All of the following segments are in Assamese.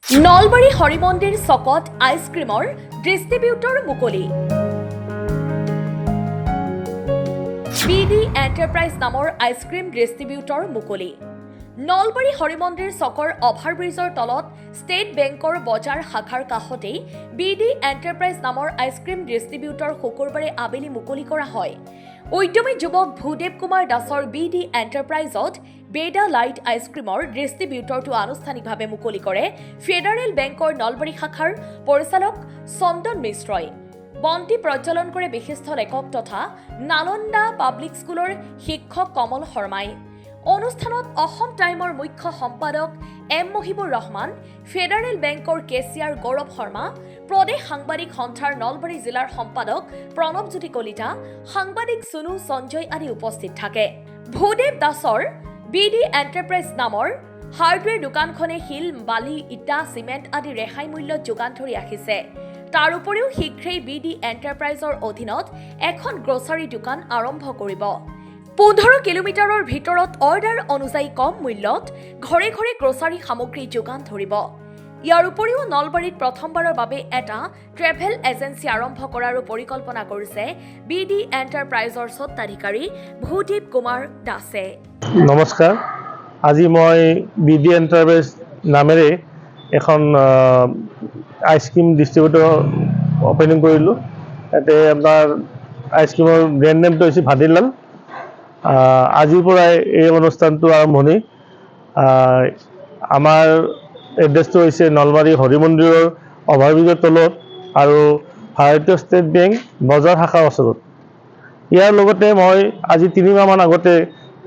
নলবাৰী হৰিমন্দিৰ চকত আইচক্ৰীমৰ ডিষ্ট্ৰিবিউটৰ মুকলি। বিডি এণ্টাৰপ্ৰাইজ নামৰ আইচক্ৰীম ডিষ্ট্ৰিবিউটৰ মুকলি। নলবাৰী হৰিমন্দিৰ চকৰ অভাৰব্ৰিজৰ তলত ষ্টেট বেংকৰ বজাৰ শাখাৰ কাষতেই বিডি এণ্টাৰপ্ৰাইজ নামৰ আইচক্ৰীম ডিষ্ট্ৰিবিউটৰ শুকুৰবাৰে আবেলি মুকলি কৰা হয়। উদ্যমী যুৱক ভূদেৱ কুমাৰ দাসৰ বিডি এণ্টাৰপ্ৰাইজত বেডা লাইট আইচক্ৰীমৰ ডিষ্ট্ৰিবিউটৰটো আনুষ্ঠানিকভাৱে মুকলি কৰে ফেডাৰেল বেংকৰ নলবাৰী শাখাৰ পৰিচালক চন্দন মিশ্ৰই। বন্তি প্ৰজ্বলন কৰে বিশিষ্ট লেখক তথা নালন্দা পাব্লিক স্কুলৰ শিক্ষক কমল শৰ্মাই। অনুষ্ঠানত অসম টাইমৰ মুখ্য সম্পাদক এম মহিবুৰ ৰহমান, ফেডাৰেল বেংকৰ কেচিয়াৰ গৌৰৱ শৰ্মা, প্ৰদেশ সাংবাদিক সন্থাৰ নলবাৰী জিলাৰ সম্পাদক প্ৰণৱজ্যোতি কলিতা, সাংবাদিক সুনু সঞ্জয় আদি উপস্থিত থাকে। ভূদেৱ দাসৰ বিডি এণ্টাৰপ্ৰাইজ নামৰ হাৰ্ডৱেৰ দোকানখনে শিল, বালি, ইটা, চিমেণ্ট আদি ৰেহাই মূল্যত যোগান ধৰি আহিছে। তাৰ উপৰিও শীঘ্ৰেই বিডি এণ্টাৰপ্ৰাইজৰ অধীনত এখন গ্ৰছাৰী দোকান আৰম্ভ কৰিব। 15 কিলোমিটাৰৰ ভিতৰত অৰ্ডাৰ অনুযায়ী কম মূল্যত ঘৰে ঘৰে গ্ৰছাৰী সামগ্ৰী যোগান ধৰিব। ইয়াৰ উপৰিও নলবাৰীত প্ৰথমবাৰৰ বাবে এটা ট্ৰেভেল এজেন্সি আৰম্ভ কৰাৰো পৰিকল্পনা কৰিছে বিডি এণ্টাৰপ্ৰাইজৰ স্বত্বাধিকাৰী ভূদেৱ কুমাৰ দাসে। নমস্কাৰ, আজি মই বিডি এণ্টাৰপ্ৰাইজ নামেৰে এখন আইচক্ৰীম ডিষ্ট্ৰিবিউটৰ অপেনিং কৰিলোঁ। ইয়াতে আপোনাৰ আইচক্ৰীমৰ ব্ৰেণ্ড নেমটো হৈছে ভাদিলাল। আজিৰ পৰাই এই অনুষ্ঠানটো আৰম্ভণি। আমাৰ এড্ৰেছটো হৈছে নলবাৰী হৰিমন্দিৰৰ অভাৰব্ৰিজৰ তলত আৰু ভাৰতীয় ষ্টেট বেংক বজাৰ শাখাৰ ওচৰত। ইয়াৰ লগতে মই আজি 3 মাহমান আগতে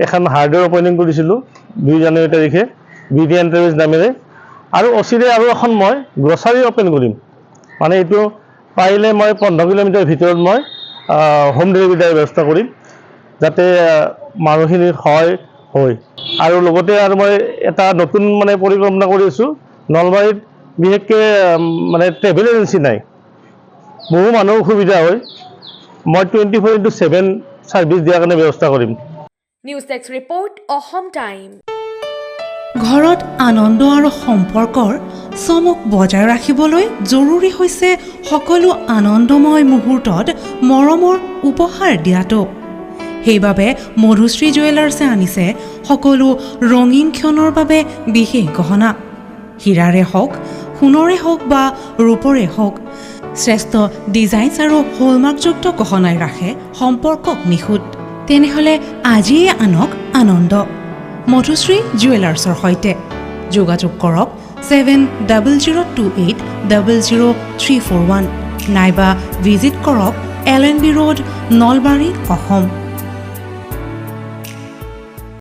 এখন হাৰ্ডৱেৰ অপেনিং কৰিছিলোঁ 2 জানুৱাৰী তাৰিখে বিডি এণ্টাৰপ্ৰাইজ নামেৰে, আৰু অচিৰে আৰু এখন মই গ্ৰছাৰী অপেন কৰিম। মানে এইটো পাৰিলে মই 15 কিলোমিটাৰ ভিতৰত মই হোম ডেলিভাৰীৰ ব্যৱস্থা কৰিম, যাতে মানুহখিনিৰ সহায় হয়। আৰু লগতে আৰু মই এটা নতুন পৰিকল্পনা কৰি আছোঁ। নলবাৰীত বিশেষকৈ ট্ৰেভেল এজেঞ্চি নাই, বহু মানুহৰ অসুবিধা হয়। মই 24/7 ছাৰ্ভিচ দিয়াৰ কাৰণে ব্যৱস্থা কৰিম। News desk report, Assam time. ঘৰত আনন্দ আৰু সম্পৰ্কৰ চমক বজাই ৰাখিবলৈ জৰুৰী হৈছে সকলো আনন্দময় মুহূৰ্তত মৰমৰ উপহাৰ দিয়াটো। সেইবাবে মধুশ্ৰী জুৱেলাৰ্ছে আনিছে সকলো ৰঙীন ক্ষণৰ বাবে বিশেষ গহনা। হীৰাৰে হওক, সোণৰে হওক বা ৰূপৰে হওক, শ্ৰেষ্ঠ ডিজাইনছ আৰু হলমাৰ্কযুক্ত গহনাই ৰাখে সম্পৰ্কক নিখুঁত। তেনেহ'লে আজিয়ে আনক আনন্দ মধুশ্ৰী জুৱেলাৰ্ছৰ সৈতে। যোগাযোগ কৰক 7002800341 নাইবা ভিজিট কৰক LNB ৰোড, নলবাৰী, অসম।